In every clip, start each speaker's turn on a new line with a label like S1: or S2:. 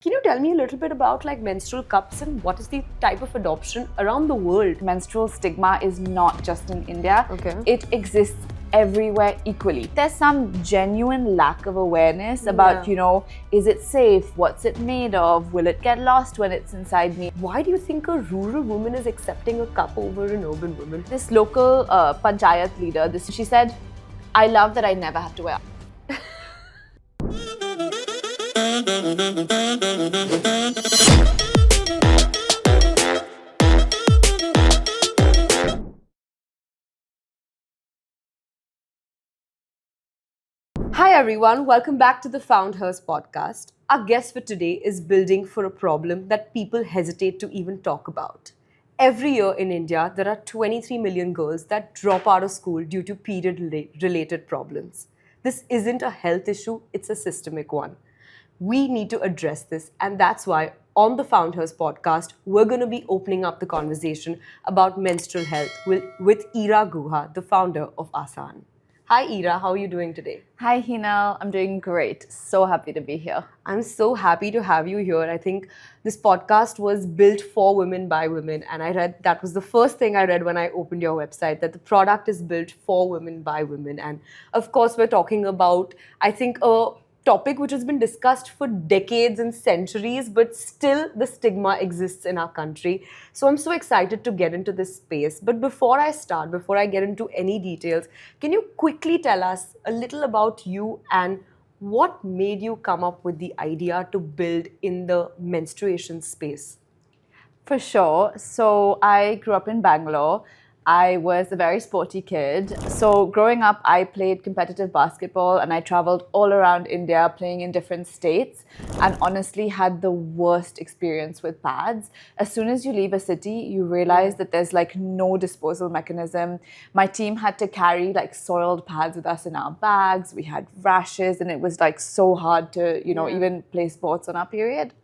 S1: Can you tell me a little bit about like menstrual cups and what is the type of adoption around the world?
S2: Menstrual stigma is not just in India.
S1: Okay.
S2: It exists everywhere equally. There's some genuine lack of awareness about, is it safe? What's it made of? Will it get lost when it's inside me?
S1: Why do you think a rural woman is accepting a cup over an urban woman?
S2: This local panchayat leader, she said, I love that I never have to wear.
S1: Hi everyone, welcome back to the Found Hers podcast. Our guest for today is building for a problem that people hesitate to even talk about. Every year in India, there are 23 million girls that drop out of school due to period-related problems. This isn't a health issue, it's a systemic one. We need to address this, and that's why on the Found Hers podcast, we're going to be opening up the conversation about menstrual health with Ira Guha, the founder of Asan. Hi Ira, how are you doing today?
S2: Hi Hinal, I'm doing great. So happy to be here.
S1: I'm so happy to have you here. I think this podcast was built for women by women, and I read that was the first thing I read when I opened your website, that the product is built for women by women. And of course, we're talking about, I think, a topic which has been discussed for decades and centuries, but still the stigma exists in our country. So I'm so excited to get into this space. But before I get into any details, can you quickly tell us a little about you and what made you come up with the idea to build in the menstruation space?
S2: For sure. So I grew up in Bangalore. I was a very sporty kid. So growing up, I played competitive basketball and I traveled all around India playing in different states and honestly had the worst experience with pads. As soon as you leave a city, you realize that there's like no disposal mechanism. My team had to carry like soiled pads with us in our bags. We had rashes and it was like so hard to, even play sports on our period.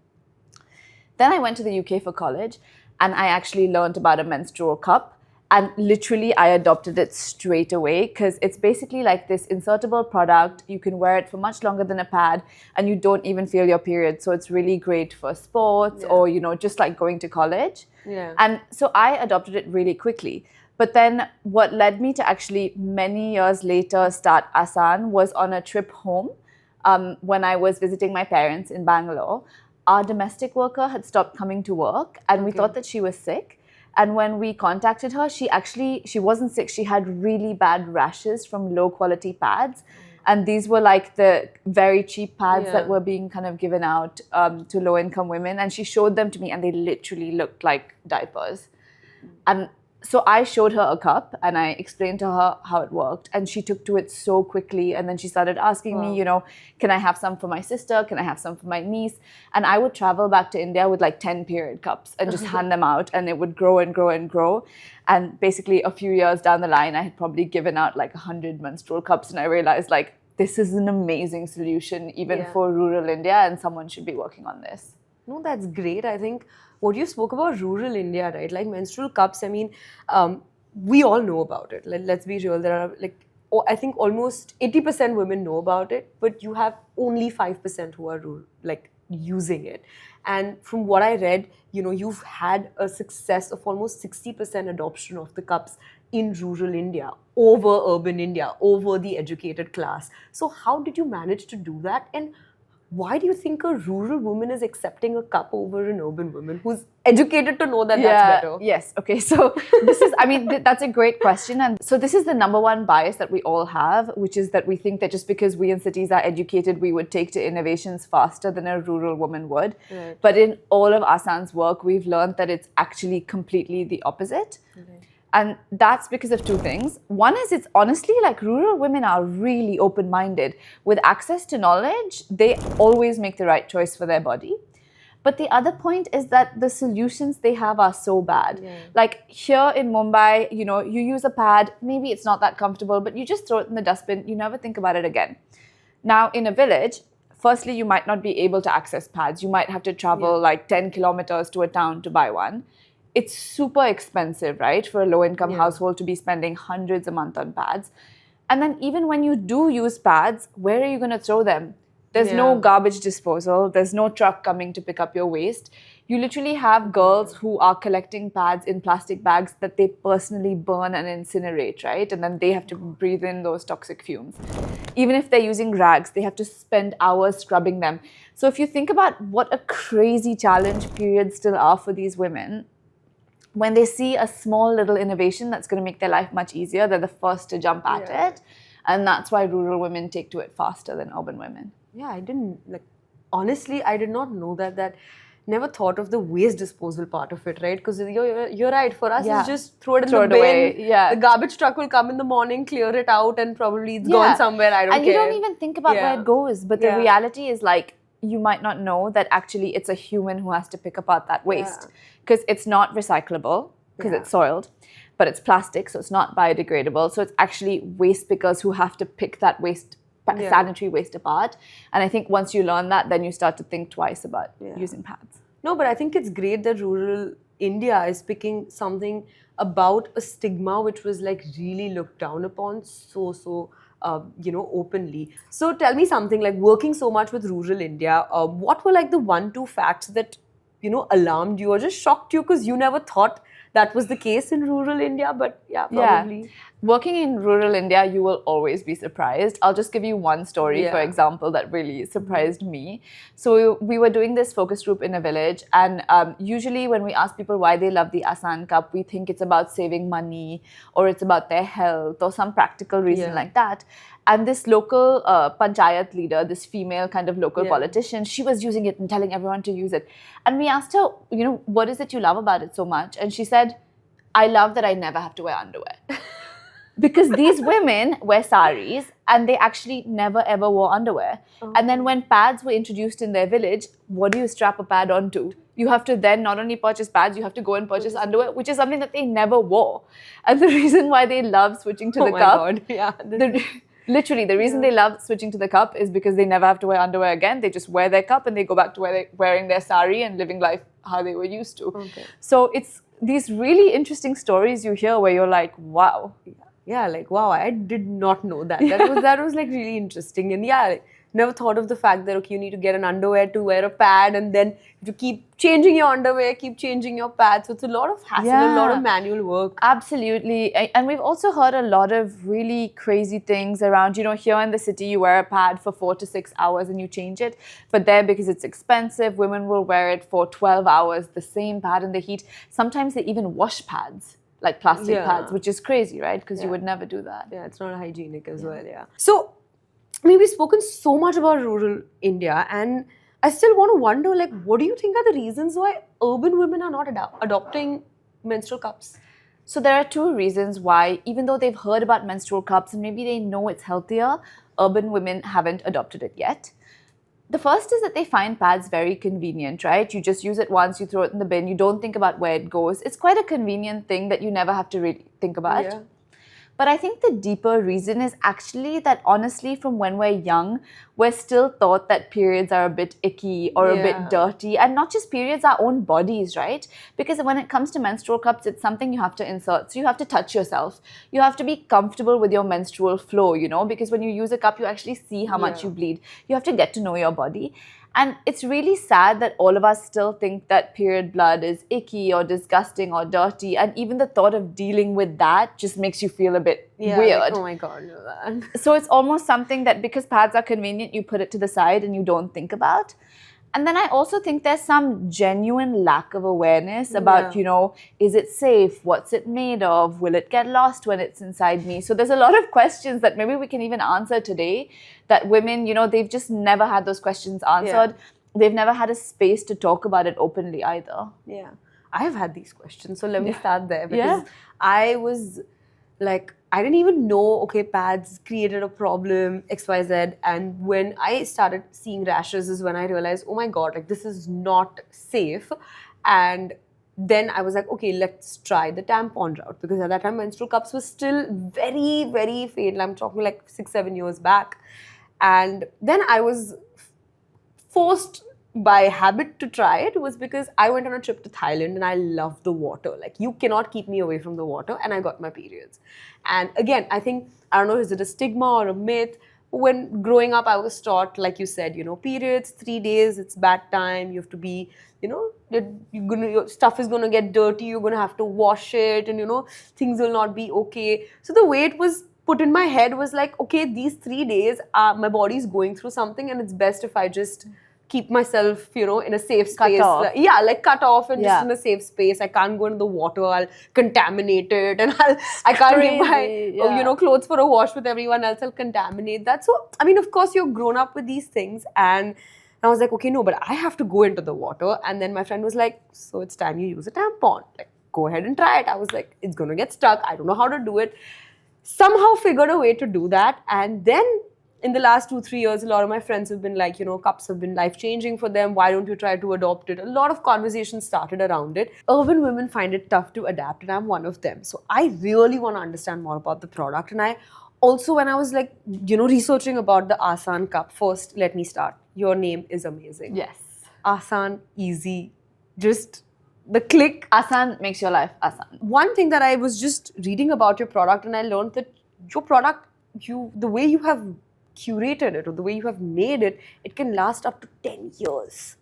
S2: Then I went to the UK for college and I actually learned about a menstrual cup. And literally, I adopted it straight away because it's basically like this insertable product. You can wear it for much longer than a pad and you don't even feel your period. So it's really great for sports or, just like going to college.
S1: Yeah.
S2: And so I adopted it really quickly. But then what led me to actually many years later start Asan was on a trip home when I was visiting my parents in Bangalore. Our domestic worker had stopped coming to work and we thought that she was sick. And when we contacted her, she wasn't sick. She had really bad rashes from low quality pads. And these were like the very cheap pads that were being kind of given out to low income women. And she showed them to me and they literally looked like diapers. And so I showed her a cup and I explained to her how it worked. And she took to it so quickly. And then she started asking me, can I have some for my sister? Can I have some for my niece? And I would travel back to India with like 10 period cups and just hand them out. And it would grow and grow and grow. And basically a few years down the line, I had probably given out like 100 menstrual cups. And I realized like, this is an amazing solution even for rural India and someone should be working on this.
S1: No, that's great. I think what you spoke about rural India, right? Like menstrual cups, I mean, we all know about it. Let's be real. There are I think almost 80% women know about it, but you have only 5% who are using it. And from what I read, you've had a success of almost 60% adoption of the cups in rural India, over urban India, over the educated class. So how did you manage to do that? And why do you think a rural woman is accepting a cup over an urban woman who's educated to know that that's better?
S2: Yes. Okay. So that's a great question. And so this is the number one bias that we all have, which is that we think that just because we in cities are educated, we would take to innovations faster than a rural woman would.
S1: Right.
S2: But in all of Asan's work, we've learned that it's actually completely the opposite.
S1: Okay.
S2: And that's because of two things. One is it's honestly like rural women are really open-minded. With access to knowledge, they always make the right choice for their body. But the other point is that the solutions they have are so bad.
S1: Yeah.
S2: Like here in Mumbai, you use a pad, maybe it's not that comfortable, but you just throw it in the dustbin, you never think about it again. Now in a village, firstly, you might not be able to access pads. You might have to travel like 10 kilometers to a town to buy one. It's super expensive, right, for a low-income household to be spending hundreds a month on pads. And then even when you do use pads, where are you going to throw them? There's no
S1: Yeah.
S2: garbage disposal. There's no truck coming to pick up your waste. You literally have girls who are collecting pads in plastic bags that they personally burn and incinerate, right? And then they have to breathe in those toxic fumes. Even if they're using rags, they have to spend hours scrubbing them. So if you think about what a crazy challenge periods still are for these women, when they see a small little innovation that's going to make their life much easier, they're the first to jump at it. And that's why rural women take to it faster than urban women.
S1: Yeah, I didn't honestly, I did not know that never thought of the waste disposal part of it, right? Because you're right. For us,
S2: Yeah.
S1: it's just throw it in
S2: Throw
S1: the
S2: it
S1: bin.
S2: away, yeah.
S1: The garbage truck will come in the morning, clear it out, and probably it's gone somewhere. I don't
S2: and
S1: care.
S2: you don't even think about where
S1: Yeah.
S2: it goes. But the
S1: Yeah.
S2: reality is like, you might not know that actually it's a human who has to pick apart that waste. Because it's not recyclable, because it's soiled. But it's plastic, so it's not biodegradable. So it's actually waste pickers who have to pick that waste, sanitary waste apart. And I think once you learn that, then you start to think twice about using pads.
S1: No, but I think it's great that rural India is picking something about a stigma which was like really looked down upon so openly. So tell me something, like working so much with rural India, what were like the 1-2 facts that alarmed you or just shocked you because you never thought that was the case in rural India? But yeah, probably.
S2: Yeah. Working in rural India, you will always be surprised. I'll just give you one story, for example, that really surprised me. So we were doing this focus group in a village, and usually when we ask people why they love the Asan Cup, we think it's about saving money or it's about their health or some practical reason like that. And this local panchayat leader, this female kind of local politician, she was using it and telling everyone to use it. And we asked her, what is it you love about it so much? And she said, I love that I never have to wear underwear. Because these women wear saris and they actually never ever wore underwear. And then when pads were introduced in their village, what do you strap a pad onto? You have to then not only purchase pads, you have to go and purchase underwear, which is something that they never wore. And the reason why they love switching to the cup, literally, the reason they love switching to the cup is because they never have to wear underwear again. They just wear their cup and they go back to wearing their sari and living life how they were used to. So it's these really interesting stories you hear where you're like, wow.
S1: Yeah, like wow, I did not know that. That was like really interesting. And never thought of the fact that okay, you need to get an underwear to wear a pad, and then you keep changing your underwear, keep changing your pads. So it's a lot of hassle, a lot of manual work.
S2: Absolutely. And we've also heard a lot of really crazy things around, here in the city, you wear a pad for 4 to 6 hours and you change it. But there, because it's expensive, women will wear it for 12 hours, the same pad in the heat. Sometimes they even wash pads, like plastic pads, which is crazy, right? Because you would never do that.
S1: Yeah, it's not hygienic as well, So, I mean, we've spoken so much about rural India, and I still want to wonder, like, what do you think are the reasons why urban women are not adopting menstrual cups?
S2: So there are 2 reasons why, even though they've heard about menstrual cups and maybe they know it's healthier, urban women haven't adopted it yet. The first is that they find pads very convenient, right? You just use it once, you throw it in the bin, you don't think about where it goes. It's quite a convenient thing that you never have to really think about.
S1: Yeah.
S2: But I think the deeper reason is actually that honestly, from when we're young, we're still taught that periods are a bit icky or a bit dirty. And not just periods, our own bodies, right? Because when it comes to menstrual cups, it's something you have to insert. So you have to touch yourself. You have to be comfortable with your menstrual flow, because when you use a cup, you actually see how much you bleed. You have to get to know your body. And it's really sad that all of us still think that period blood is icky or disgusting or dirty. And even the thought of dealing with that just makes you feel a bit weird.
S1: Like, oh my God, no that.
S2: So it's almost something that because pads are convenient, you put it to the side and you don't think about. And then I also think there's some genuine lack of awareness about, is it safe? What's it made of? Will it get lost when it's inside me? So there's a lot of questions that maybe we can even answer today that women, they've just never had those questions answered. They've never had a space to talk about it openly either.
S1: Yeah. I've had these questions. So let me start there because I was like, I didn't even know, okay, pads created a problem, XYZ. And when I started seeing rashes is when I realized, oh my God, like this is not safe. And then I was like, okay, let's try the tampon route. Because at that time, menstrual cups were still very, very fatal. I'm talking like 6-7 years back. And then I was forced by habit to try it was because I went on a trip to Thailand and I love the water. Like you cannot keep me away from the water, and I got my periods. And again, I don't know, is it a stigma or a myth? when growing up, I was taught, like you said, periods, 3 days, it's bad time. You have to be, your stuff is gonna get dirty. You're gonna have to wash it, and things will not be okay. So the way it was put in my head was like, okay, these 3 days, my body's going through something, and it's best if I just keep myself, in a safe space.
S2: Cut off.
S1: Like cut off and
S2: Yeah.
S1: just in a safe space. I can't go into the water. I'll contaminate it, and I can't give
S2: Crazy,
S1: my
S2: yeah.
S1: clothes for a wash with everyone else. I'll contaminate that. So I mean, of course, you're grown up with these things, and I was like, okay, no, but I have to go into the water. And then my friend was like, so it's time you use a tampon. Like, go ahead and try it. I was like, it's gonna get stuck. I don't know how to do it. Somehow figured a way to do that, and then in the last 2-3 years, a lot of my friends have been like, cups have been life-changing for them. Why don't you try to adopt it? A lot of conversations started around it. Urban women find it tough to adapt, and I'm one of them. So I really want to understand more about the product. And I also, when I was like, researching about the Asan Cup, first, let me start. Your name is amazing.
S2: Yes.
S1: Asan, easy, just the click.
S2: Asan makes your life Asan.
S1: One thing that I was just reading about your product, and I learned that your product, the way you have curated it or the way you have made it, it can last up to 10 years.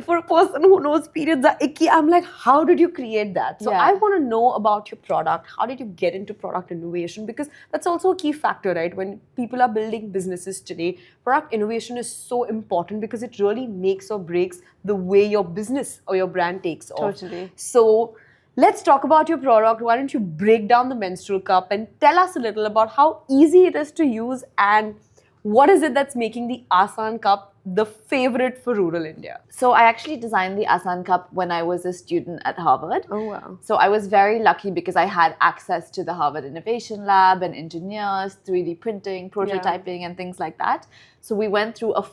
S1: For a person who knows periods are icky, I'm like, how did you create that? So
S2: Yeah.
S1: I want to know about your product. How did you get into product innovation? Because that's also a key factor, right? When people are building businesses today, product innovation is so important because it really makes or breaks the way your business or your brand takes off.
S2: Totally.
S1: So let's talk about your product. Why don't you break down the menstrual cup and tell us a little about how easy it is to use and what is it that's making the Asan Cup the favorite for rural India?
S2: So I actually designed the Asan Cup when I was a student at Harvard.
S1: Oh, wow.
S2: So I was very lucky because I had access to the Harvard Innovation Lab and engineers, 3D printing, prototyping, and things like that. So we went through a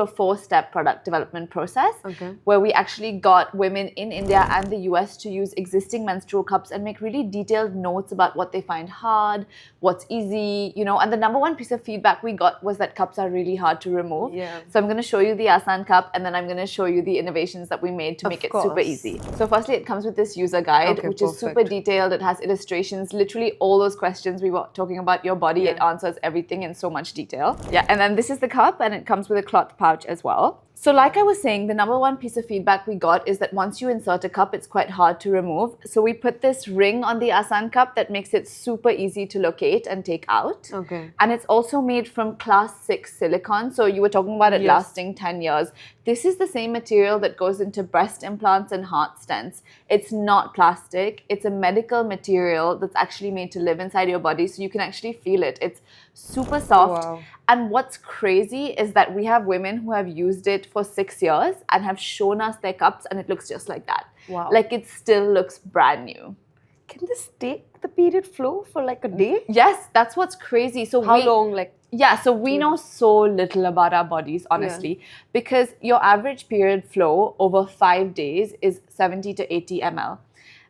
S2: four-step product development process where we actually got women in India and the US to use existing menstrual cups and make really detailed notes about what they find hard, what's easy, and the number one piece of feedback we got was that cups are really hard to remove.
S1: Yeah.
S2: So I'm going to show you the Asan Cup, and then I'm going to show you the innovations that we made to make it super easy. So firstly, it comes with this user guide, which is super detailed. It has illustrations, literally all those questions we were talking about your body. It answers everything in so much detail. Yeah, and then this is the cup, and it comes with a cloth pouch as well. So like I was saying, the number one piece of feedback we got is that once you insert a cup, it's quite hard to remove. So we put this ring on the Asan Cup that makes it super easy to locate and take out.
S1: Okay.
S2: And it's also made from class 6 silicone. So you were talking about it lasting 10 years. This is the same material that goes into breast implants and heart stents. It's not plastic. It's a medical material that's actually made to live inside your body, so you can actually feel it. It's super soft.
S1: Wow.
S2: And what's crazy is that we have women who have used it for 6 years and have shown us their cups, and it looks just like that.
S1: Wow.
S2: Like it still looks brand new.
S1: Can this take the period flow for like a day?
S2: Yes, that's what's crazy. So
S1: How long?
S2: so we know so little about our bodies, honestly, because your average period flow over 5 days is 70 to 80 ml.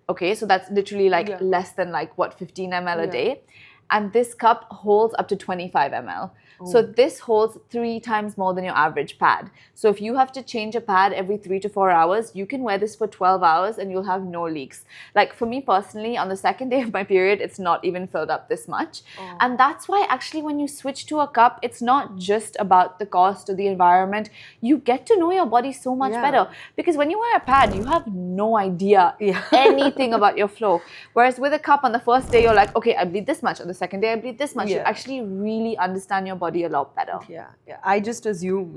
S2: Okay, so that's literally less than 15 ml a day. And this cup holds up to 25 ml. So this holds 3 times more than your average pad. So if you have to change a pad every 3 to 4 hours, you can wear this for 12 hours and you'll have no leaks. Like for me personally, on the second day of my period, it's not even filled up this much. And that's why actually when you switch to a cup, it's not just about the cost or the environment. You get to know your body so much better. Because when you wear a pad, you have no idea anything about your flow. Whereas with a cup, on the first day, you're like, okay, I bleed this much. On the second day, I bleed this much. You actually really understand your body a lot better.
S1: Yeah. I just assume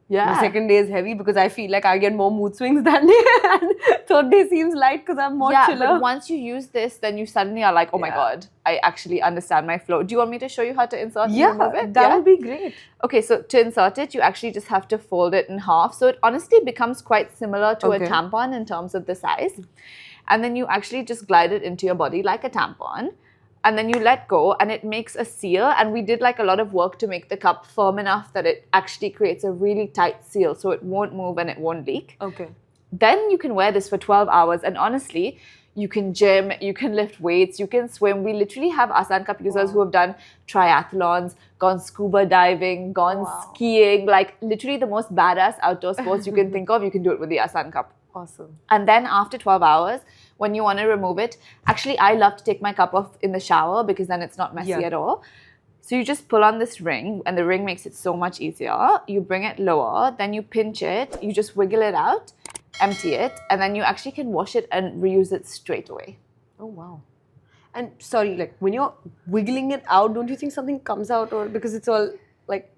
S2: Yeah.
S1: the second day is heavy because I feel like I get more mood swings that day, and third day seems light because I'm more chiller.
S2: But once you use this, then you suddenly are like, oh my God, I actually understand my flow. Do you want me to show you how to insert and remove it?
S1: That would be great.
S2: Okay, so to insert it, you actually just have to fold it in half. So it honestly becomes quite similar to a tampon in terms of the size. And then you actually just glide it into your body like a tampon. And then you let go and it makes a seal. And we did a lot of work to make the cup firm enough that it actually creates a really tight seal so it won't move and it won't leak.
S1: Okay.
S2: Then you can wear this for 12 hours. And honestly, you can gym, you can lift weights, you can swim. We literally have Asan Cup users who have done triathlons, gone scuba diving, gone skiing, literally the most badass outdoor sports you can think of, you can do it with the Asan Cup.
S1: Awesome.
S2: And then after 12 hours, when you want to remove it, actually I love to take my cup off in the shower because then it's not messy at all. So you just pull on this ring, and the ring makes it so much easier. You bring it lower, then you pinch it, you just wiggle it out, empty it, and then you actually can wash it and reuse it straight away.
S1: Oh, wow. And sorry, like when you're wiggling it out, don't you think something comes out, or because it's all like,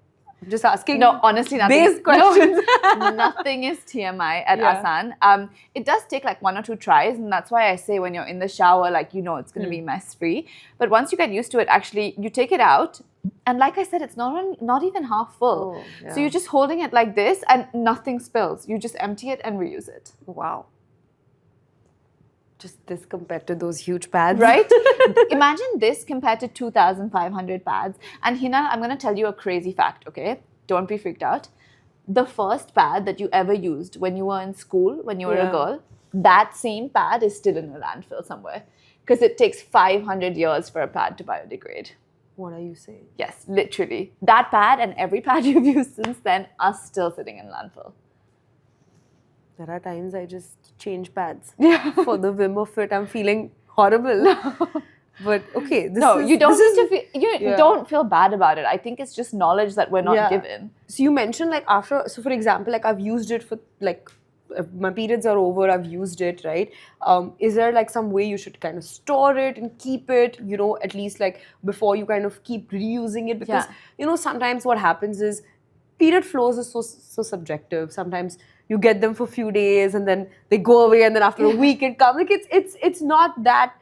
S1: just asking?
S2: No, honestly, nothing.
S1: Base questions.
S2: No, nothing is TMI at
S1: Yeah.
S2: Asan. It does take like 1 or 2 tries, and that's why I say when you're in the shower, like it's going to be mess free. But once you get used to it, actually, you take it out, and like I said, it's not even half full.
S1: Oh, yeah.
S2: So you're just holding it like this, and nothing spills. You just empty it and reuse it.
S1: Wow. Just this compared to those huge pads.
S2: Right? Imagine this compared to 2,500 pads. And Hina, I'm going to tell you a crazy fact, okay? Don't be freaked out. The first pad that you ever used when you were in school, when you were a girl, that same pad is still in a landfill somewhere. Because it takes 500 years for a pad to biodegrade.
S1: What are you saying?
S2: Yes, literally. That pad and every pad you've used since then are still sitting in landfill.
S1: There are times I just change pads.
S2: Yeah.
S1: For the whim of it, I'm feeling horrible. But okay,
S2: you don't feel bad about it. I think it's just knowledge that we're not given.
S1: So you mentioned like so for example, like I've used it for like, my periods are over, I've used it, right? Is there like some way you should kind of store it and keep it, at least like before you kind of keep reusing it? Because, sometimes what happens is period flows is so subjective. Sometimes you get them for a few days and then they go away, and then after a week it comes. Like it's not that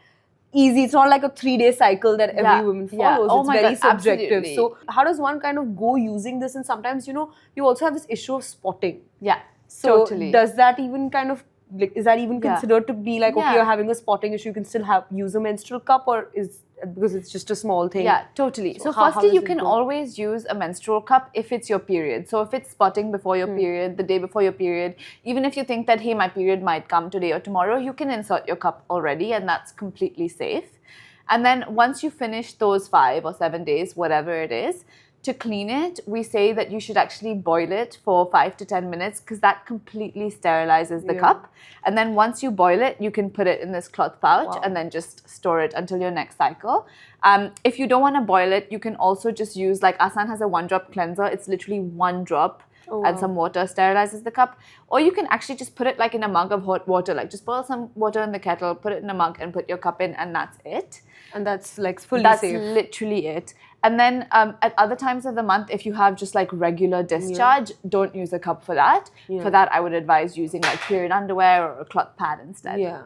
S1: easy. It's not like a 3-day cycle that every woman follows.
S2: Oh
S1: it's
S2: my
S1: very
S2: God,
S1: subjective.
S2: absolutely.
S1: So how does one kind of go using this? And sometimes, you also have this issue of spotting.
S2: Yeah,
S1: So
S2: totally.
S1: does that even kind of, like, is that even considered to be like, okay, you're having a spotting issue, you can still use a menstrual cup, or because it's just a small thing?
S2: Yeah, totally. So
S1: how
S2: firstly,
S1: does
S2: you
S1: it
S2: can
S1: go?
S2: always use a menstrual cup if it's your period. So if it's spotting before your period, the day before your period, even if you think that, hey, my period might come today or tomorrow, you can insert your cup already, and that's completely safe. And then once you finish those 5 or 7 days, whatever it is, to clean it, we say that you should actually boil it for 5 to 10 minutes, because that completely sterilizes the cup. And then once you boil it, you can put it in this cloth pouch and then just store it until your next cycle. If you don't want to boil it, you can also just use, like Asan has a 1-drop cleanser. It's literally 1 drop and some water sterilizes the cup. Or you can actually just put it like in a mug of hot water, like just boil some water in the kettle, put it in a mug and put your cup in, and that's it.
S1: And that's like fully
S2: That's
S1: safe.
S2: literally it. And then at other times of the month, if you have just like regular discharge, don't use a cup for that. For that, I would advise using like period underwear or a cloth pad instead.
S1: Yeah.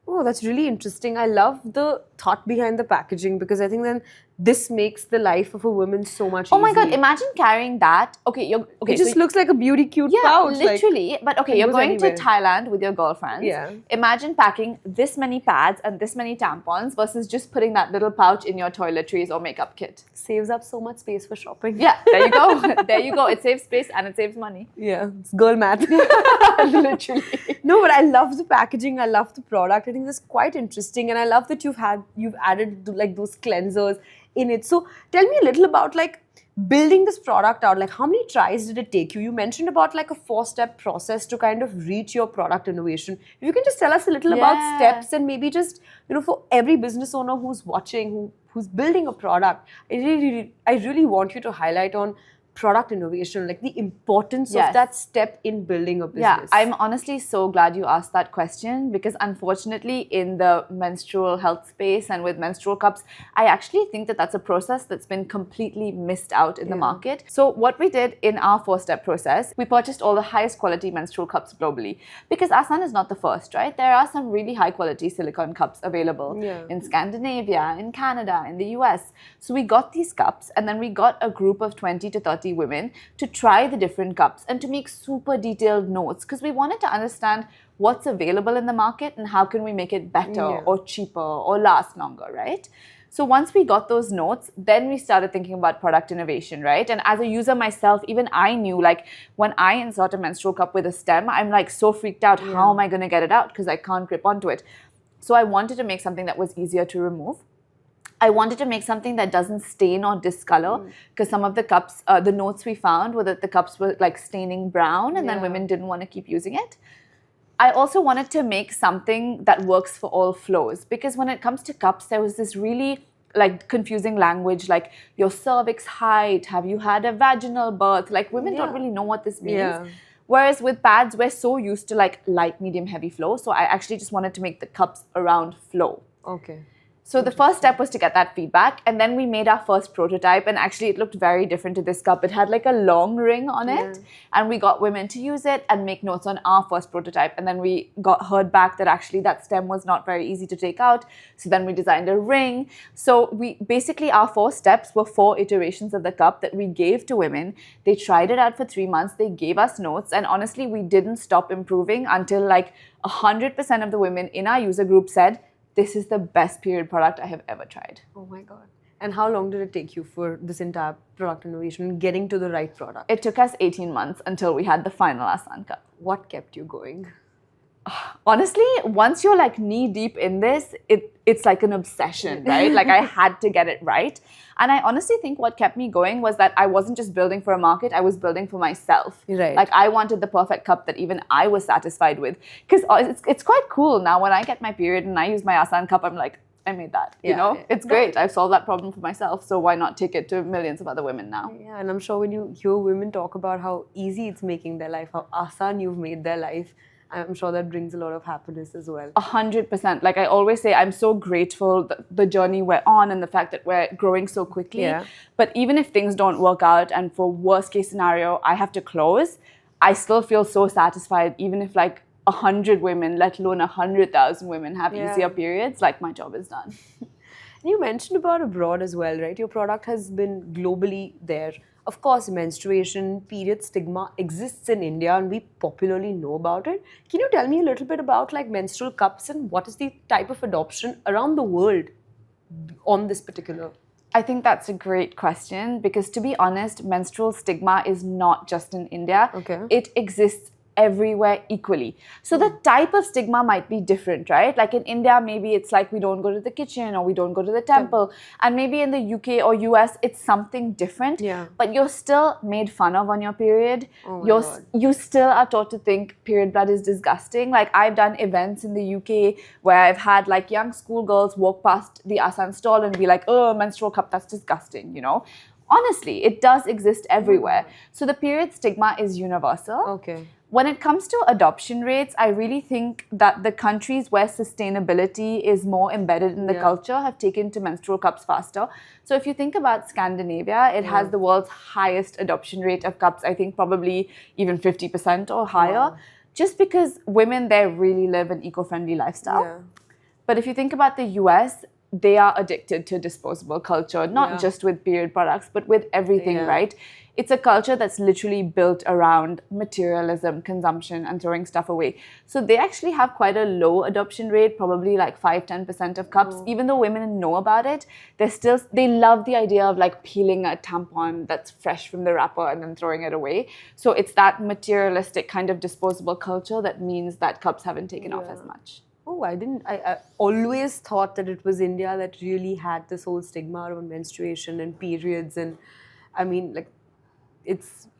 S1: Oh, that's really interesting. I love the thought behind the packaging, because I think then this makes the life of a woman so much easier.
S2: Oh my God, imagine carrying that.
S1: It just looks like a beauty cute pouch.
S2: Literally. But okay, you're
S1: goes
S2: going
S1: anywhere.
S2: to Thailand with your girlfriends.
S1: Yeah.
S2: Imagine packing this many pads and this many tampons versus just putting that little pouch in your toiletries or makeup kit.
S1: Saves up so much space for shopping.
S2: Yeah, there you go. There you go. It saves space and it saves money.
S1: Yeah, it's girl math.
S2: Literally.
S1: No, but I love the packaging. I love the product. I think this is quite interesting, and I love that you've added like those cleansers in it. So tell me a little about like building this product out. Like, how many tries did it take you? You mentioned about like a 4-step process to kind of reach your product innovation. If you can just tell us a little about steps, and maybe just for every business owner who's watching, who's building a product, I really want you to highlight on product innovation, like the importance of that step in building a business.
S2: Yeah, I'm honestly so glad you asked that question, because unfortunately in the menstrual health space and with menstrual cups, I actually think that that's a process that's been completely missed out in the market. So what we did in our 4-step process, we purchased all the highest quality menstrual cups globally, because Asan is not the first, right? There are some really high quality silicone cups available in Scandinavia, in Canada, in the US. So we got these cups, and then we got a group of 20 to 30 women to try the different cups and to make super detailed notes, because we wanted to understand what's available in the market and how can we make it better or cheaper or last longer, right? So once we got those notes, then we started thinking about product innovation, right? And as a user myself, even I knew, like, when I insert a menstrual cup with a stem, I'm like so freaked out. How am I going to get it out? Because I can't grip onto it. So I wanted to make something that was easier to remove. I wanted to make something that doesn't stain or discolor, because some of the cups, the notes we found were that the cups were like staining brown, and then women didn't want to keep using it. I also wanted to make something that works for all flows, because when it comes to cups, there was this really like confusing language like your cervix height, have you had a vaginal birth? Like women don't really know what this means.
S1: Yeah.
S2: Whereas with pads, we're so used to like light, medium, heavy flow. So I actually just wanted to make the cups around flow.
S1: Okay.
S2: So the first step was to get that feedback, and then we made our first prototype, and actually it looked very different to this cup. It had like a long ring on it, and we got women to use it and make notes on our first prototype, and then we heard back that actually that stem was not very easy to take out. So then we designed a ring. So we basically, our 4 steps were 4 iterations of the cup that we gave to women. They tried it out for 3 months. They gave us notes, and honestly, we didn't stop improving until like 100% of the women in our user group said, this is the best period product I have ever tried.
S1: Oh my God. And how long did it take you for this entire product innovation, getting to the right product?
S2: It took us 18 months until we had the final Asan Cup.
S1: What kept you going?
S2: Honestly, once you're like knee deep in this, it's like an obsession, right? Like I had to get it right. And I honestly think what kept me going was that I wasn't just building for a market, I was building for myself.
S1: Right.
S2: Like I wanted the perfect cup that even I was satisfied with. Because it's quite cool now when I get my period and I use my Asan Cup, I'm like, I made that, you know? It's great. I've solved that problem for myself. So why not take it to millions of other women now?
S1: Yeah, and I'm sure when you hear women talk about how easy it's making their life, how asan you've made their life, I'm sure that brings a lot of happiness as well.
S2: 100%. Like I always say, I'm so grateful the journey we're on and the fact that we're growing so quickly.
S1: Yeah.
S2: But even if things don't work out and for worst case scenario, I have to close, I still feel so satisfied even if like 100 women, let alone 100,000 women have easier periods, like my job is done.
S1: You mentioned about abroad as well, right? Your product has been globally there. Of course, menstruation, period stigma exists in India and we popularly know about it. Can you tell me a little bit about like menstrual cups and what is the type of adoption around the world on this particular?
S2: I think that's a great question because to be honest, menstrual stigma is not just in India.
S1: Okay.
S2: It exists everywhere equally. So the type of stigma might be different, right? Like in India, maybe it's like we don't go to the kitchen or we don't go to the temple. And maybe in the UK or US, it's something different.
S1: Yeah.
S2: But you're still made fun of on your period.
S1: Oh my God.
S2: You still are taught to think period blood is disgusting. Like I've done events in the UK where I've had like young schoolgirls walk past the Asan stall and be like, oh, menstrual cup, that's disgusting, you know? Honestly, it does exist everywhere. So the period stigma is universal.
S1: Okay.
S2: When it comes to adoption rates, I really think that the countries where sustainability is more embedded in the culture have taken to menstrual cups faster. So if you think about Scandinavia, it has the world's highest adoption rate of cups, I think probably even 50% or higher, just because women there really live an eco-friendly lifestyle.
S1: Yeah.
S2: But if you think about the US, they are addicted to disposable culture, not just with period products, but with everything, right? It's a culture that's literally built around materialism, consumption, and throwing stuff away. So they actually have quite a low adoption rate, probably like 5-10% of cups. Even though women know about it, they love the idea of like peeling a tampon that's fresh from the wrapper and then throwing it away. So it's that materialistic kind of disposable culture that means that cups haven't taken off as much.
S1: Oh, I always thought that it was India that really had this whole stigma around menstruation and periods. And I mean, like,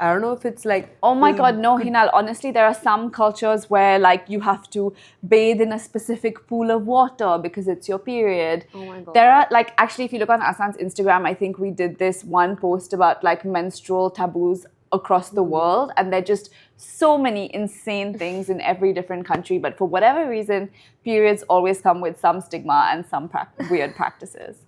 S1: I don't know if it's like...
S2: Oh my God, no, Hinal. Honestly, there are some cultures where like you have to bathe in a specific pool of water because it's your period.
S1: Oh my God.
S2: There are like, actually, if you look on Asan's Instagram, I think we did this one post about like menstrual taboos across the world, and there are just so many insane things in every different country, but for whatever reason, periods always come with some stigma and some weird practices.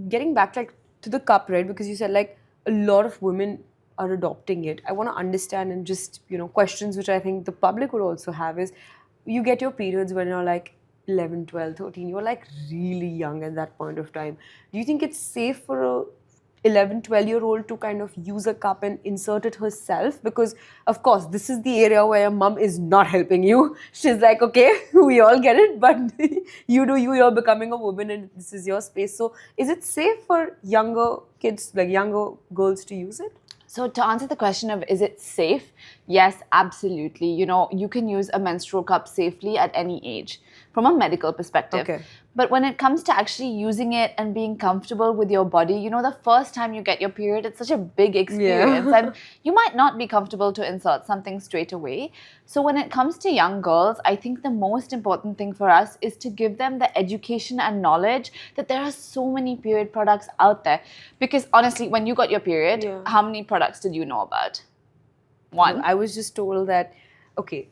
S1: Getting back like to the cup, right, because you said like a lot of women are adopting it. I want to understand and just, questions which I think the public would also have is, you get your periods when you're like 11, 12, 13, you're like really young at that point of time. Do you think it's safe for a 11, 12-year-old to kind of use a cup and insert it herself? Because, of course, this is the area where your mom is not helping you. She's like, okay, we all get it, but you do you, you're becoming a woman and this is your space. So is it safe for younger kids, like younger girls to use it?
S2: So to answer the question of is it safe? Yes, absolutely. You can use a menstrual cup safely at any age from a medical perspective.
S1: Okay.
S2: But when it comes to actually using it and being comfortable with your body, you know, the first time you get your period, it's such a big experience. And you might not be comfortable to insert something straight away. So when it comes to young girls, I think the most important thing for us is to give them the education and knowledge that there are so many period products out there. Because honestly, when you got your period, how many products did you know about? One.
S1: I was just told that, okay,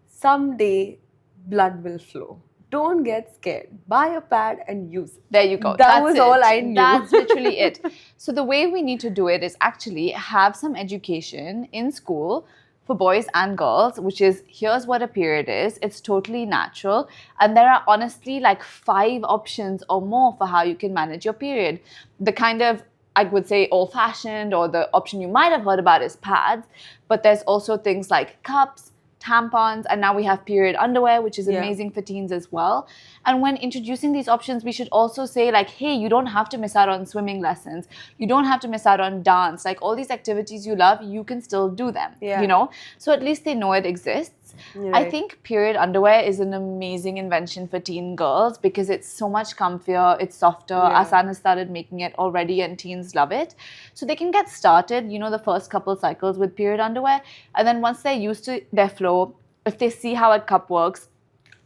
S1: someday blood will flow. Don't get scared. Buy a pad and use it.
S2: There you go.
S1: That was all I knew.
S2: That's literally it. So the way we need to do it is actually have some education in school for boys and girls, which is, here's what a period is. It's totally natural. And there are honestly like 5 options or more for how you can manage your period. The kind of, I would say, old-fashioned, or the option you might have heard about is pads. But there's also things like cups, tampons, and now we have period underwear, which is amazing for teens as well. And when introducing these options, we should also say like, hey, you don't have to miss out on swimming lessons. You don't have to miss out on dance. Like all these activities you love, you can still do them, you know? So at least they know it exists. I think period underwear is an amazing invention for teen girls because it's so much comfier, it's softer. Asan has started making it already and teens love it. So they can get started, you know, the first couple cycles with period underwear. And then once they're used to their flow, if they see how a cup works,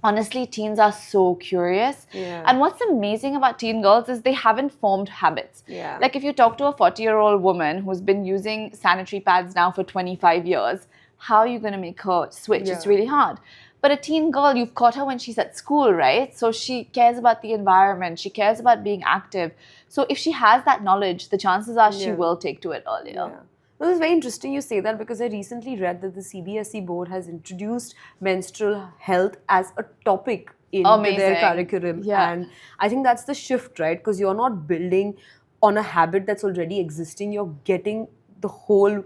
S2: honestly, teens are so curious. And what's amazing about teen girls is they haven't formed habits. Like if you talk to a 40-year-old woman who's been using sanitary pads now for 25 years, how are you going to make her switch? It's really hard. But a teen girl, you've caught her when she's at school, right? So she cares about the environment. She cares about being active. So if she has that knowledge, the chances are she will take to it earlier.
S1: Well, it's very interesting you say that because I recently read that the CBSE board has introduced menstrual health as a topic in their curriculum. And I think that's the shift, right? Because you're not building on a habit that's already existing. You're getting the whole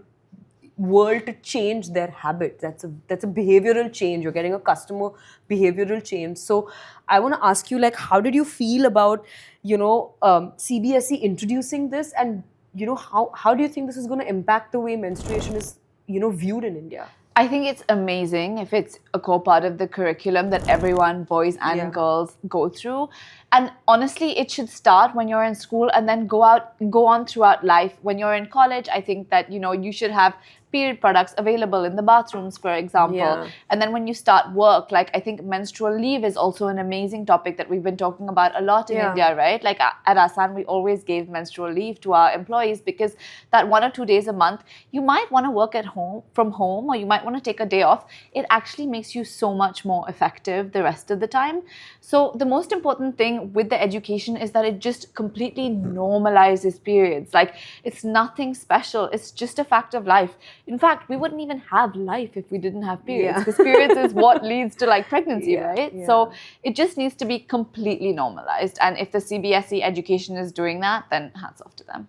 S1: world to change their habit. That's a behavioral change. You're getting a customer behavioral change. So I want to ask you, like, how did you feel about, you know, CBSE introducing this, and you know, how do you think this is going to impact the way menstruation is, you know, viewed in India?
S2: I think it's amazing if it's a core part of the curriculum that everyone, boys and girls, go through. And honestly, it should start when you're in school and then go on throughout life. When you're in college, I think that, you know, you should have period products available in the bathrooms, for example. And then when you start work, like I think menstrual leave is also an amazing topic that we've been talking about a lot in India, right? Like at Asan, we always gave menstrual leave to our employees because that 1 or 2 days a month, you might want to work at home from home, or you might want to take a day off. It actually makes you so much more effective the rest of the time. So the most important thing with the education is that it just completely normalizes periods. Like it's nothing special. It's just a fact of life. In fact, we wouldn't even have life if we didn't have periods, because periods is what leads to like pregnancy, right? So it just needs to be completely normalized. And if the CBSE education is doing that, then hats off to them.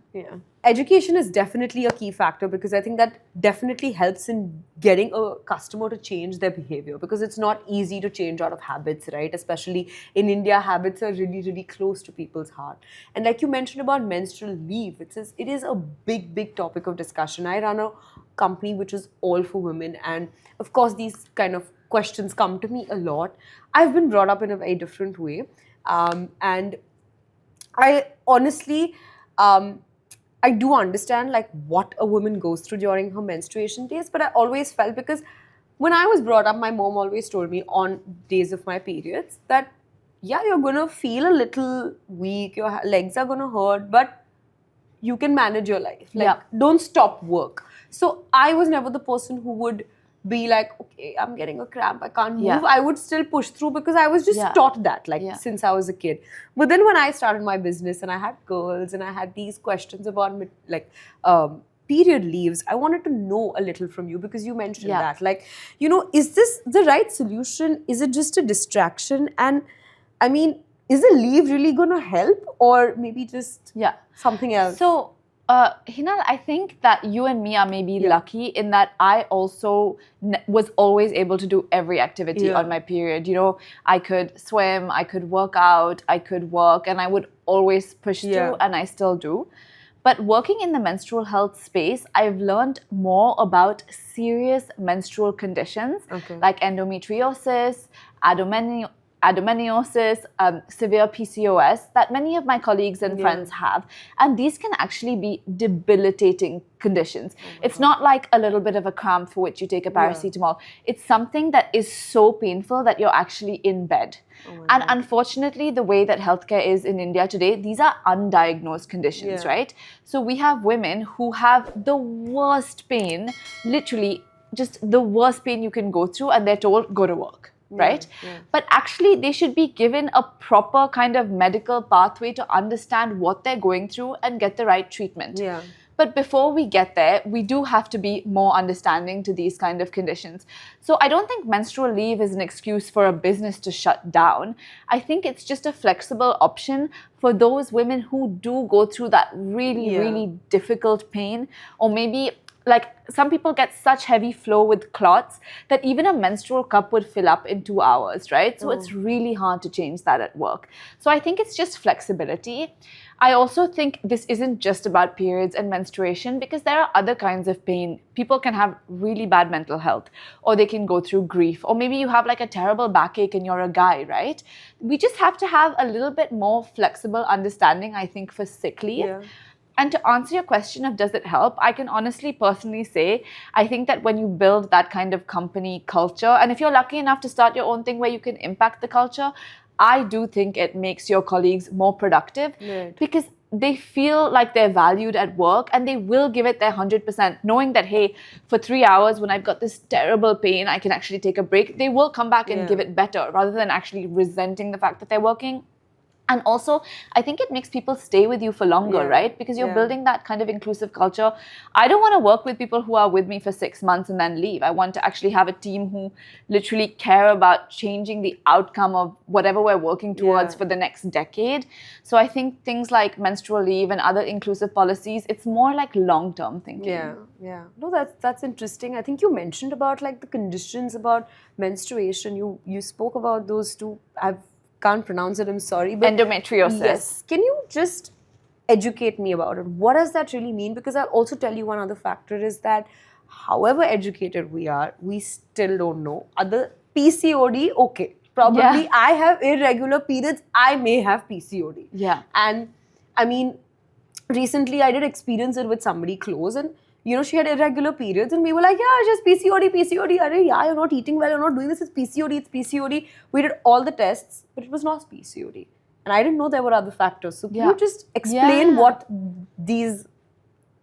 S1: Education is definitely a key factor, because I think that definitely helps in getting a customer to change their behavior, because it's not easy to change out of habits, right? Especially in India, habits are really, really close to people's heart. And like you mentioned about menstrual leave, it is a big, big topic of discussion. I run a company which is all for women, and of course these kind of questions come to me a lot. I've been brought up in a very different way, and I honestly I do understand like what a woman goes through during her menstruation days, but I always felt, because when I was brought up, my mom always told me on days of my periods that you're gonna feel a little weak, your legs are gonna hurt, but you can manage your life. Like, don't stop work. So I was never the person who would be like, okay, I'm getting a cramp, I can't move. I would still push through, because I was just taught that, like, since I was a kid. But then when I started my business and I had girls and I had these questions about, like, period leaves, I wanted to know a little from you, because you mentioned that. Like, you know, is this the right solution? Is it just a distraction? And, I mean, is a leave really going to help, or maybe just something else?
S2: So, Hinal, I think that you and me are maybe lucky in that I also was always able to do every activity on my period. You know, I could swim, I could work out, I could work, and I would always push through, and I still do. But working in the menstrual health space, I've learned more about serious menstrual conditions like endometriosis, adenomyosis, severe PCOS that many of my colleagues and friends have. And these can actually be debilitating conditions. It's not like a little bit of a cramp for which you take a paracetamol. It's something that is so painful that you're actually in bed. And unfortunately, the way that healthcare is in India today, these are undiagnosed conditions, right? So we have women who have the worst pain, literally just the worst pain you can go through, and they're told, go to work. Right? But actually, they should be given a proper kind of medical pathway to understand what they're going through and get the right treatment. But before we get there, we do have to be more understanding to these kind of conditions. So I don't think menstrual leave is an excuse for a business to shut down. I think it's just a flexible option for those women who do go through that really, really difficult pain, or maybe like some people get such heavy flow with clots that even a menstrual cup would fill up in 2 hours, right? So it's really hard to change that at work. So I think it's just flexibility. I also think this isn't just about periods and menstruation, because there are other kinds of pain. People can have really bad mental health, or they can go through grief, or maybe you have like a terrible backache and you're a guy, right? We just have to have a little bit more flexible understanding, I think, for sick leave. And to answer your question of does it help, I can honestly personally say, I think that when you build that kind of company culture, and if you're lucky enough to start your own thing where you can impact the culture, I do think it makes your colleagues more productive because they feel like they're valued at work, and they will give it their 100%, knowing that, hey, for 3 hours when I've got this terrible pain, I can actually take a break. They will come back and give it better rather than actually resenting the fact that they're working. And also, I think it makes people stay with you for longer, right? Because you're building that kind of inclusive culture. I don't want to work with people who are with me for 6 months and then leave. I want to actually have a team who literally care about changing the outcome of whatever we're working towards for the next decade. So I think things like menstrual leave and other inclusive policies, it's more like long-term thinking.
S1: No, that's interesting. I think you mentioned about like the conditions about menstruation. You spoke about those two. Can't pronounce it, I'm sorry. But
S2: endometriosis.
S1: Yes. Can you just educate me about it? What does that really mean? Because I'll also tell you one other factor is that however educated we are, we still don't know. Other PCOD, okay. Probably I have irregular periods. I may have PCOD. And I mean, recently I did experience it with somebody close, and she had irregular periods, and we were like, yeah, just PCOD. Arey, yeah, you're not eating well, you're not doing this, it's PCOD. We did all the tests, but it was not PCOD. And I didn't know there were other factors. So can you just explain what these,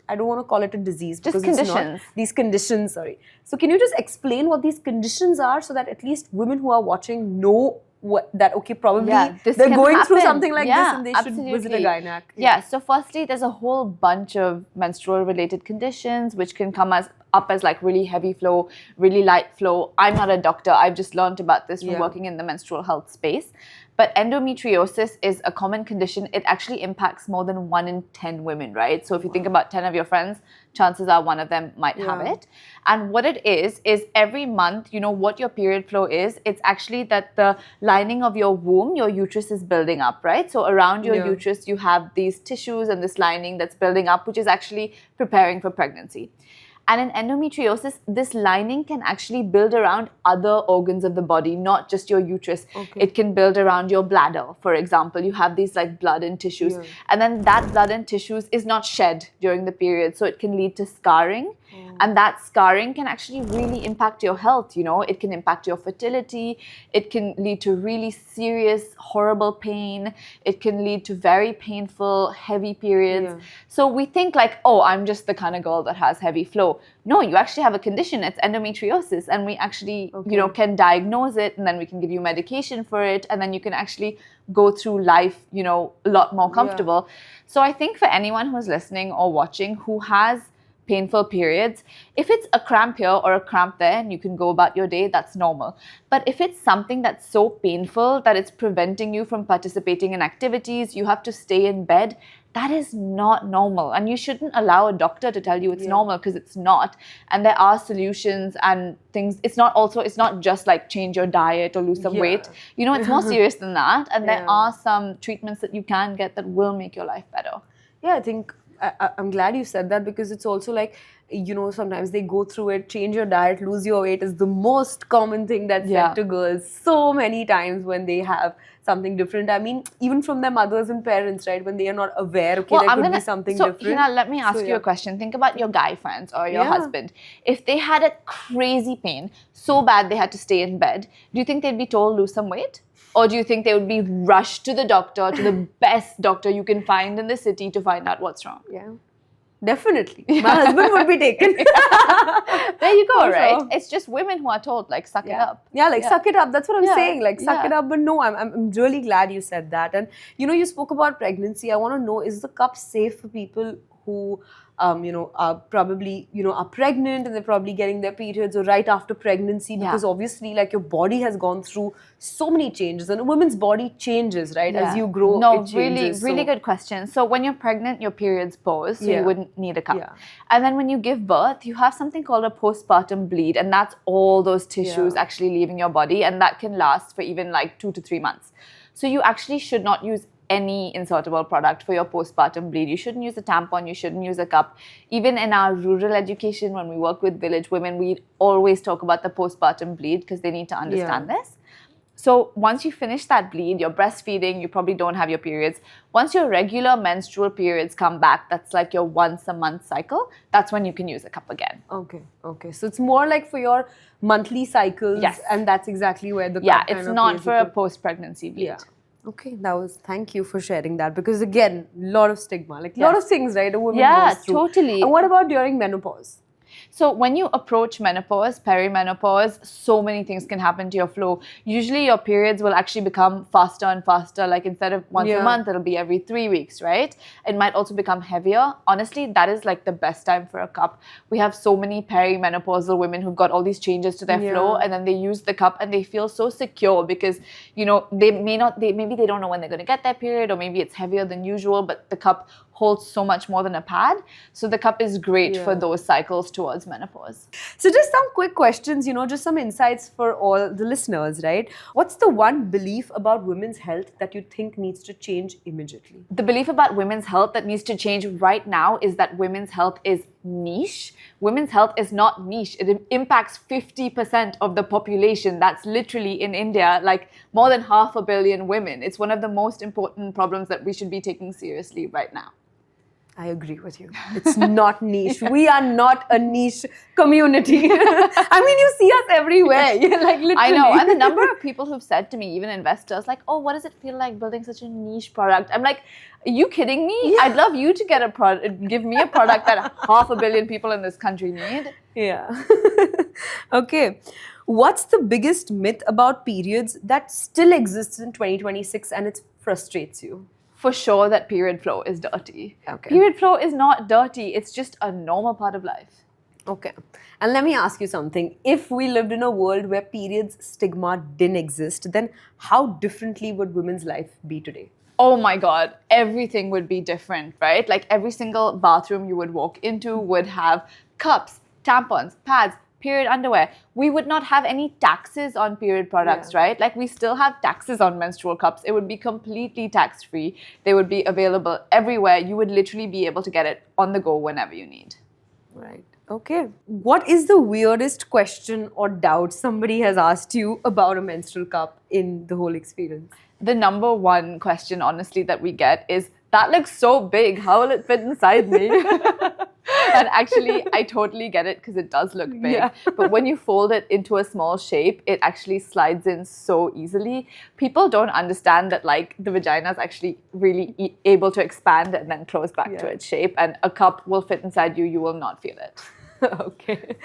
S1: I don't want to call it a disease, because
S2: just conditions.
S1: It's not, these conditions, sorry. So can you just explain what these conditions are so that at least women who are watching know okay, probably they're going through something like this and they should visit a gynac.
S2: So firstly, there's a whole bunch of menstrual related conditions which can come up as like really heavy flow, really light flow. I'm not a doctor. I've just learned about this from working in the menstrual health space. But endometriosis is a common condition. It actually impacts more than 1 in 10 women, right? So if you think about 10 of your friends, chances are one of them might have it. And what it is every month, what your period flow is, it's actually that the lining of your womb, your uterus is building up, right? So around your uterus, you have these tissues and this lining that's building up, which is actually preparing for pregnancy. And in endometriosis, this lining can actually build around other organs of the body, not just your uterus. It can build around your bladder, for example. You have these like blood and tissues. And then that blood and tissues is not shed during the period. So it can lead to scarring. And that scarring can actually really impact your health. It can impact your fertility. It can lead to really serious, horrible pain. It can lead to very painful, heavy periods. So we think like, oh, I'm just the kind of girl that has heavy flow. No, you actually have a condition. It's endometriosis. And we actually, can diagnose it, and then we can give you medication for it. And then you can actually go through life, a lot more comfortable. So I think for anyone who's listening or watching who has painful periods, if it's a cramp here or a cramp there and you can go about your day, that's normal. But if it's something that's so painful that it's preventing you from participating in activities, you have to stay in bed, that is not normal. And you shouldn't allow a doctor to tell you it's normal, because it's not. And there are solutions and things. It's not just like change your diet or lose some weight. It's more serious than that. And there are some treatments that you can get that will make your life better.
S1: I think I'm glad you said that, because it's also like, sometimes they go through it. Change your diet, lose your weight is the most common thing that's
S2: Yeah.
S1: said to girls so many times when they have something different. I mean, even from their mothers and parents, right? When they are not aware, okay, there could be something different.
S2: Hina, let me ask you a question. Think about your guy friends or your husband. If they had a crazy pain, so bad they had to stay in bed, do you think they'd be told lose some weight? Or do you think they would be rushed to the doctor, to the best doctor you can find in the city to find out what's wrong?
S1: Yeah. Definitely. My husband would be taken.
S2: There you go,
S1: For
S2: right?
S1: sure.
S2: It's just women who are told, like, suck it up.
S1: Yeah, like suck it up. That's what I'm saying. Like suck it
S2: Yeah.
S1: up. But no, I'm really glad you said that. And you spoke about pregnancy. I want to know, is the cup safe for people who are probably, are pregnant and they're probably getting their periods or right after pregnancy? Because obviously, like, your body has gone through so many changes and a woman's body changes, right? As you grow, it changes.
S2: Really good question. So when you're pregnant, your periods pause, so you wouldn't need a cup.
S1: Yeah.
S2: And then when you give birth, you have something called a postpartum bleed, and that's all those tissues actually leaving your body, and that can last for even like 2 to 3 months. So you actually should not use any insertable product for your postpartum bleed. You shouldn't use a tampon, you shouldn't use a cup. Even in our rural education, when we work with village women, we always talk about the postpartum bleed because they need to understand this. So once you finish that bleed, you're breastfeeding, you probably don't have your periods. Once your regular menstrual periods come back, that's like your once a month cycle, that's when you can use a cup again.
S1: Okay. So it's more like for your monthly cycles.
S2: Yes.
S1: And that's exactly where the cup
S2: Yeah,
S1: kind
S2: it's
S1: of
S2: not
S1: plays
S2: for
S1: a
S2: a post-pregnancy bleed.
S1: Yeah. Okay, thank you for sharing that, because again, a lot of stigma, like a lot of things, right, a woman goes through.
S2: Totally.
S1: And what about during menopause?
S2: So when you approach menopause, perimenopause, so many things can happen to your flow. Usually your periods will actually become faster and faster. Like instead of once a month, it'll be every 3 weeks, right? It might also become heavier. Honestly, that is like the best time for a cup. We have so many perimenopausal women who've got all these changes to their flow, and then they use the cup and they feel so secure because, maybe they don't know when they're going to get their period, or maybe it's heavier than usual, but the cup holds so much more than a pad. So the cup is great for those cycles towards menopause.
S1: So just some quick questions, just some insights for all the listeners, right? What's the one belief about women's health that you think needs to change immediately?
S2: The belief about women's health that needs to change right now is that women's health is niche. Women's health is not niche. It impacts 50% of the population. That's literally in India, like more than 500 million women. It's one of the most important problems that we should be taking seriously right now.
S1: I agree with you. It's not niche. We are not a niche community. I mean, you see us everywhere. Like literally.
S2: I know. And the number of people who've said to me, even investors, like, oh, what does it feel like building such a niche product? I'm like, are you kidding me? Yeah. I'd love you to get give me a product that 500 million people in this country need.
S1: Yeah. Okay. What's the biggest myth about periods that still exists in 2026 and it frustrates you?
S2: For sure that period flow is dirty.
S1: Okay.
S2: Period flow is not dirty. It's just a normal part of life.
S1: Okay. And let me ask you something. If we lived in a world where periods stigma didn't exist, then how differently would women's life be today?
S2: Oh my God, everything would be different, right? Like every single bathroom you would walk into would have cups, tampons, pads, period underwear. We would not have any taxes on period products, right? Like we still have taxes on menstrual cups. It would be completely tax-free. They would be available everywhere. You would literally be able to get it on the go whenever you need.
S1: Right. Okay. What is the weirdest question or doubt somebody has asked you about a menstrual cup in the whole experience?
S2: The number one question, honestly, that we get is, that looks so big. How will it fit inside me? And actually, I totally get it because it does look big. Yeah. But when you fold it into a small shape, it actually slides in so easily. People don't understand that like the vagina is actually really able to expand and then close back to its shape. And a cup will fit inside you. You will not feel it.
S1: Okay,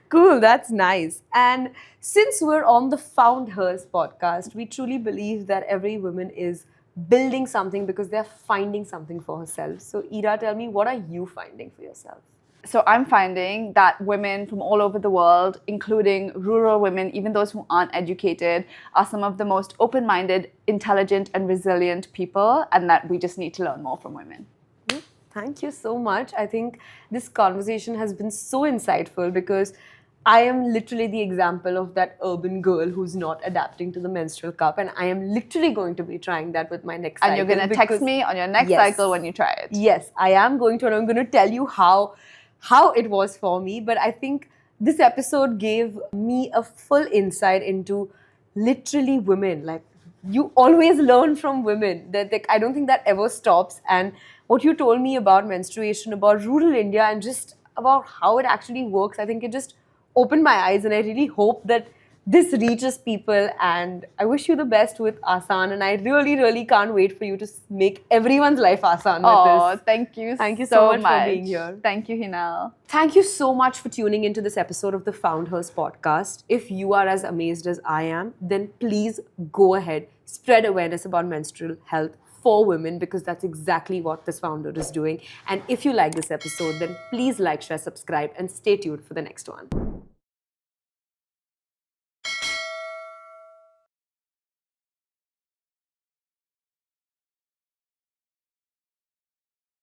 S1: cool. That's nice. And since we're on the Found Hers podcast, we truly believe that every woman is building something because they're finding something for herself. So Ira, tell me, what are you finding for yourself?
S2: So I'm finding that women from all over the world, including rural women, even those who aren't educated, are some of the most open-minded, intelligent and resilient people, and that we just need to learn more from women.
S1: Thank you so much. I think this conversation has been so insightful because I am literally the example of that urban girl who's not adapting to the menstrual cup, and I am literally going to be trying that with my next cycle.
S2: And you're going to text me on your next cycle when you try it.
S1: Yes, I am going to, and I'm going to tell you how how it was for me, but I think this episode gave me a full insight into literally women. Like, you always learn from women. That, like, I don't think that ever stops. And what you told me about menstruation, about rural India, and just about how it actually works, I think it just opened my eyes. And I really hope that this reaches people, and I wish you the best with Asan, and I really, really can't wait for you to make everyone's life Asan with
S2: Oh,
S1: this.
S2: thank you
S1: Thank you so much
S2: much
S1: for being here.
S2: Thank you, Hinal.
S1: Thank you so much for tuning into this episode of the Found Hers podcast. If you are as amazed as I am, then please go ahead, spread awareness about menstrual health for women, because that's exactly what this founder is doing. And if you like this episode, then please like, share, subscribe, and stay tuned for the next one.